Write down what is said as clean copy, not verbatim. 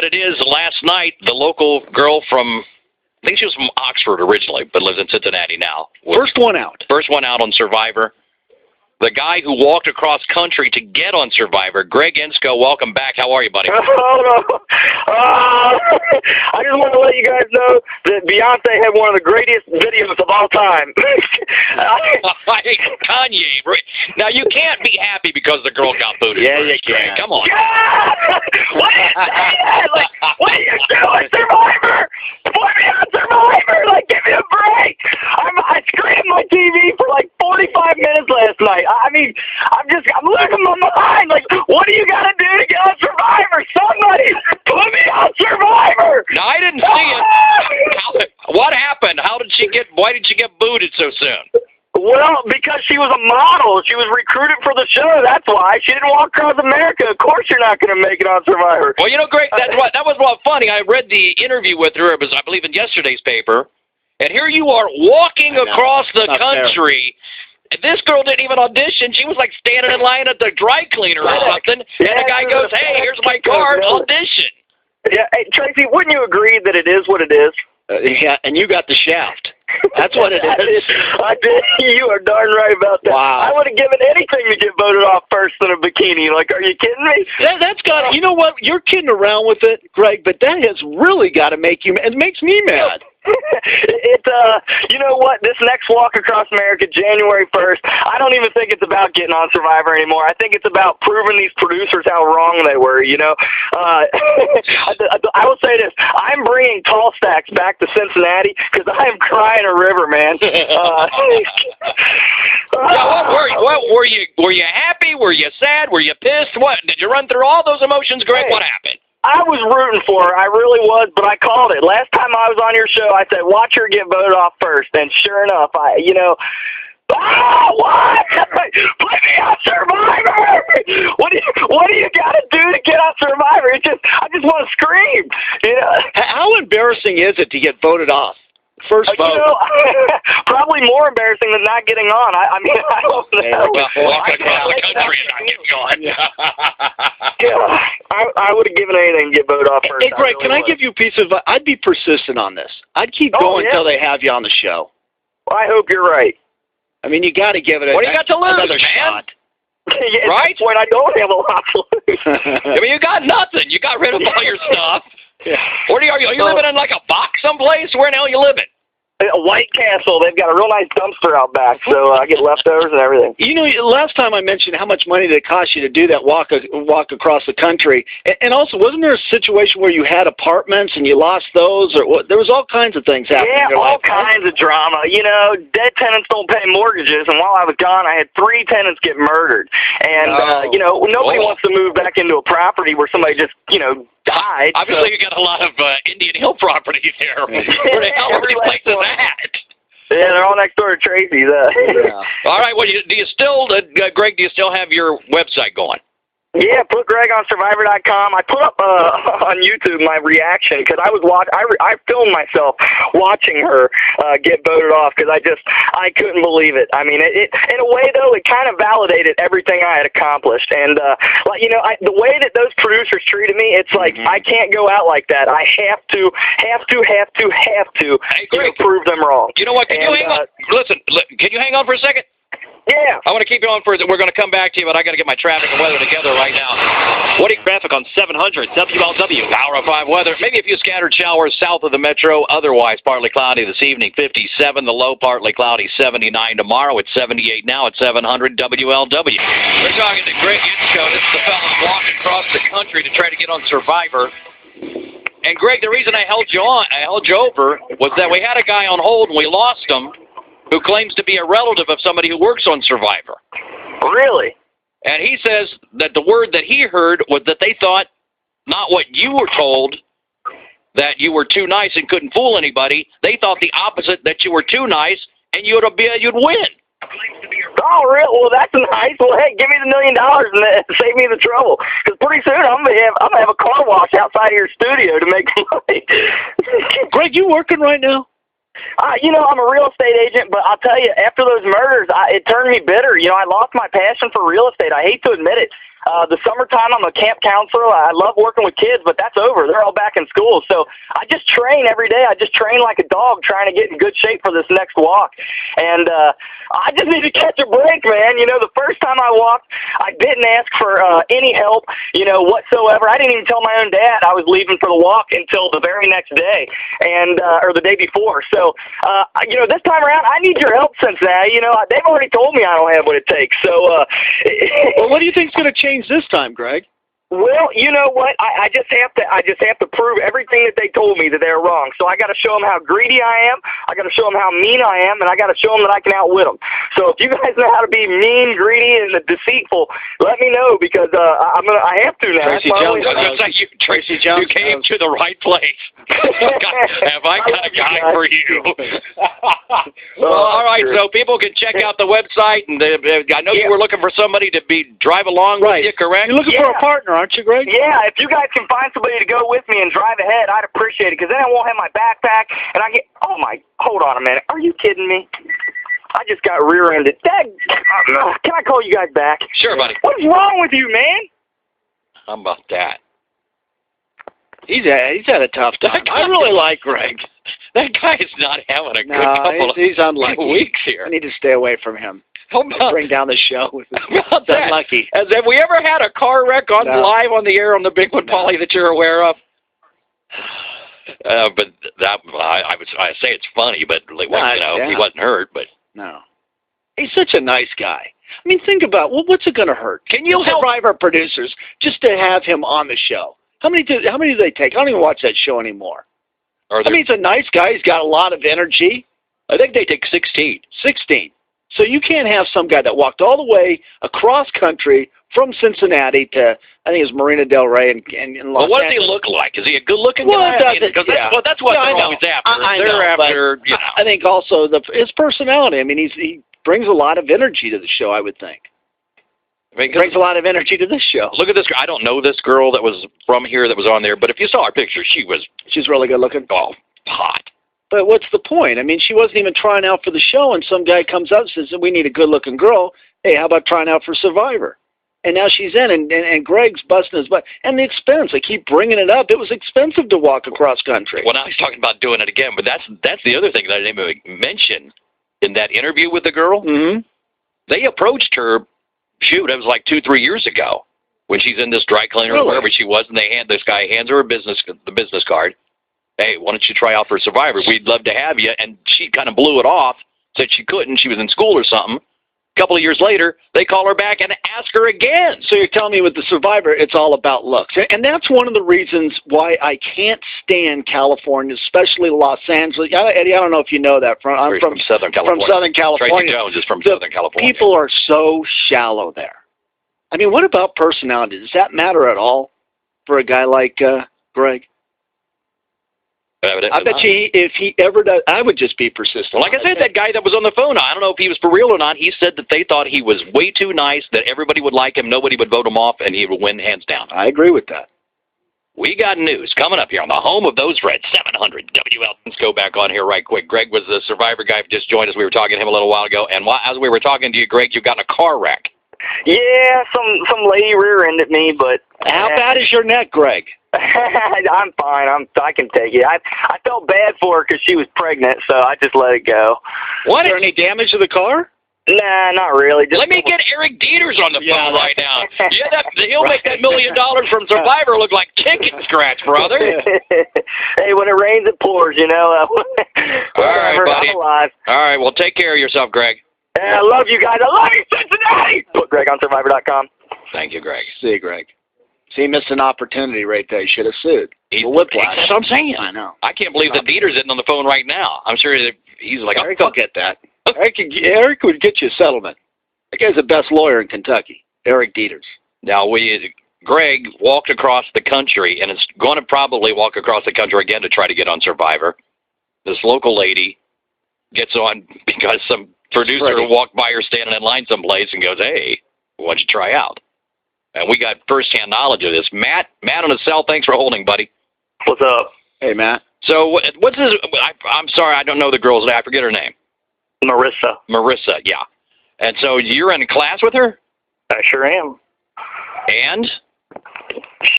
it is, last night, the local girl from, I think she was from Oxford originally, but lives in Cincinnati now. First one out. First one out on Survivor. The guy who walked across country to get on Survivor, Greg Ensko, welcome back. How are you, buddy? I just want to let you guys know that Beyonce had one of the greatest videos of all time. Kanye. Now, you can't be happy because the girl got booted. Yeah, you can. Come on. Yeah! What are you saying? Like, what are you doing, Survivor? Put me on Survivor! Like, give me a break! I screamed my TV for like 45 minutes last night. I mean, I'm losing my mind. Like, what do you got to do to get on Survivor? Somebody put me on Survivor! No, I didn't see it. What happened? Why did she get booted so soon? Well, because she was a model. She was recruited for the show. That's why. She didn't walk across America. Of course you're not going to make it on Survivor. Well, you know, Greg, that was what funny. I read the interview with her. It was, I believe, in yesterday's paper. And here you are walking across the country. This girl didn't even audition. She was like standing in line at the dry cleaner or something. And the guy goes, hey, here's my card. Audition. Yeah, hey, Tracy, wouldn't you agree that it is what it is? Yeah, and you got the shaft. That's what it is. I did. You are darn right about that. Wow. I would have given anything to get voted off first in a bikini. Like, are you kidding me? That's got. You know what? You're kidding around with it, Greg, but that has really got to make you. It makes me mad. You know what? This next walk across America, January 1st, I don't even think it's about getting on Survivor anymore. I think it's about proving these producers how wrong they were, you know? I will say this. I'm bringing tall stacks back to Cincinnati because I am crying a river, man. Were you happy? Were you sad? Were you pissed? What? Did you run through all those emotions, Greg? What happened? I was rooting for her. I really was, but I called it. Last time I was on your show, I said, watch her get voted off first. And sure enough, what? Put me on Survivor! What do you got to do to get on Survivor? I just want to scream. You know? How embarrassing is it to get voted off? First vote. You know, probably more embarrassing than not getting on. I mean, I don't know. Walking across the country and not getting on. Yeah, I would have given anything to get voted off first. Hey, Greg, can I give you a piece of advice? I'd be persistent on this. I'd keep going until they have you on the show. Well, I hope you're right. I mean, you got to give it what do you got to lose, another man? shot. Yeah, right? At that point, I don't have a lot to lose. I mean, you got nothing. You got rid of all your stuff. Yeah. Where are you living in like a box someplace? Where in the hell are you living? A White Castle. They've got a real nice dumpster out back, so I get leftovers and everything. You know, last time I mentioned how much money did it cost you to do that walk across the country, and also wasn't there a situation where you had apartments and you lost those, or there was all kinds of things happening? Yeah, in your all life, kinds of drama. You know, dead tenants don't pay mortgages, and while I was gone, I had 3 tenants get murdered, and you know, nobody wants to move back into a property where somebody just died. Obviously, you got a lot of Indian Hill properties there. Where the hell are these places at? Yeah, they're all next door to Tracy's. Yeah. All right. Well, do you still, Greg? Do you still have your website going? Yeah, put Greg on Survivor.com. I put up on YouTube my reaction because I filmed myself watching her get voted off because I couldn't believe it. I mean, it in a way though, it kind of validated everything I had accomplished. And the way that those producers treated me, it's like I can't go out like that. I have to prove them wrong. You know what? Can you hang on? Listen, can you hang on for a second? Yeah. I want to keep you on for it. We're going to come back to you, but I got to get my traffic and weather together right now. What do you traffic on 700 WLW, Power of 5 weather? Maybe a few scattered showers south of the metro. Otherwise, partly cloudy this evening, 57. The low, partly cloudy, 79 tomorrow. It's 78 now at 700 WLW. We're talking to Greg Ensko. This is the fellow walking across the country to try to get on Survivor. And, Greg, the reason I held you over, was that we had a guy on hold and we lost him, who claims to be a relative of somebody who works on Survivor. Really? And he says that the word that he heard was that they thought, not what you were told, that you were too nice and couldn't fool anybody. They thought the opposite, that you were too nice and you'd win. Oh, really? Well, that's nice. Well, hey, give me the $1 million and save me the trouble. Because pretty soon I'm gonna have a car wash outside of your studio to make money. Greg, you working right now? You know, I'm a real estate agent, but I'll tell you, after those murders, it turned me bitter. You know, I lost my passion for real estate. I hate to admit it. The summertime, I'm a camp counselor. I love working with kids, but that's over. They're all back in school. So I just train every day. I just train like a dog trying to get in good shape for this next walk. And I just need to catch a break, man. You know, the first time I walked, I didn't ask for any help, whatsoever. I didn't even tell my own dad I was leaving for the walk until the very next day, and or the day before. So, this time around, I need your help, Cincinnati. They've already told me I don't have what it takes. So, well, what do you think's going to change this time, Greg? Well, you know what? I just have to prove everything that they told me that they're wrong. So I got to show them how greedy I am. I got to show them how mean I am, and I got to show them that I can outwit them. So if you guys know how to be mean, greedy, and deceitful, let me know because I have to now. Tracy Jones, you came to the right place. Have I got a guy for you? Well, all right. So people can check out the website, and I know you were looking for somebody to drive along with you, correct? You're looking for a partner, aren't you, Greg? Yeah, if you guys can find somebody to go with me and drive ahead, I'd appreciate it, because then I won't have my backpack, and hold on a minute. Are you kidding me? I just got rear-ended. Can I call you guys back? Sure, buddy. What's wrong with you, man? How about that? He's had a tough time. I really like Greg. That guy is not having a good couple he's unlucky. of weeks here. I need to stay away from him. Bring down the show. That's unlucky. Have we ever had a car wreck live on the air on the Big One, Polly, that you're aware of? But that I say it's funny, but he wasn't hurt. But no, he's such a nice guy. I mean, think about what's it going to hurt? Can you help our producers just to have him on the show? How many do they take? I don't even watch that show anymore. He's a nice guy. He's got a lot of energy. I think they take 16. 16. So you can't have some guy that walked all the way across country from Cincinnati to, I think it's Marina Del Rey and Los Angeles. Well, what does he look like? Is he a good-looking guy? That's what they're always after. I think also his personality. I mean, he brings a lot of energy to the show, I would think. Brings a lot of energy to this show. Look at this girl. I don't know this girl that was from here that was on there, but if you saw her picture, she's really good looking. Oh, hot. But what's the point? I mean, she wasn't even trying out for the show, and some guy comes up and says, we need a good-looking girl. Hey, how about trying out for Survivor? And now she's in, and Greg's busting his butt. And the expense, I keep bringing it up. It was expensive to walk across country. Well, now he's talking about doing it again, but that's the other thing that I didn't even mention in that interview with the girl. Mm-hmm. They approached her, it was like 2-3 years ago, when she's in this dry cleaner or wherever she was, and this guy hands her the business card. Hey, why don't you try out for Survivor? We'd love to have you. And she kind of blew it off, said she couldn't. She was in school or something. A couple of years later, they call her back and ask her again. So you're telling me with the Survivor, it's all about looks. And that's one of the reasons why I can't stand California, especially Los Angeles. Eddie, I don't know if you know that. I'm from Southern California. From Southern California. Tracy Jones is from Southern California. People are so shallow there. I mean, what about personality? Does that matter at all for a guy like Greg? I bet you if he ever does, I would just be persistent. Like I said, that guy that was on the phone, I don't know if he was for real or not. He said that they thought he was way too nice, that everybody would like him, nobody would vote him off, and he would win hands down. I agree with that. We got news coming up here on the home of those Reds, 700 WL. Let's go back on here right quick. Greg was the Survivor guy who just joined us. We were talking to him a little while ago, and as we were talking to you, Greg, you got in a car wreck. Yeah, some lady rear-ended me, but... How bad is your neck, Greg? I'm fine. I can take it. I felt bad for her because she was pregnant, so I just let it go. What? Is there any damage to the car? Nah, not really. Let me get Eric Dieters on the phone right now. Yeah, he'll make that $1 million from Survivor look like chicken scratch, brother. Hey, when it rains, it pours, All right, buddy. I'm alive. All right, well, take care of yourself, Greg. I love you guys. I love you, Cincinnati. Put Greg on Survivor.com. Thank you, Greg. See you, Greg. See, he missed an opportunity right there. He should have sued. That's what I'm saying. I know. I can't believe that Dieters isn't on the phone right now. I'm sure that he's like, Eric will get that. Eric would get you a settlement. That guy's the best lawyer in Kentucky, Eric Dieters. Now, Greg walked across the country, and is going to probably walk across the country again to try to get on Survivor. This local lady gets on because some producer walked by her standing in line someplace and goes, hey, why don't you try out? And we got first-hand knowledge of this. Matt on the cell, thanks for holding, buddy. What's up? Hey, Matt. So what's his – I'm sorry, I don't know the girl's name. I forget her name. Marissa, yeah. And so you're in class with her? I sure am. And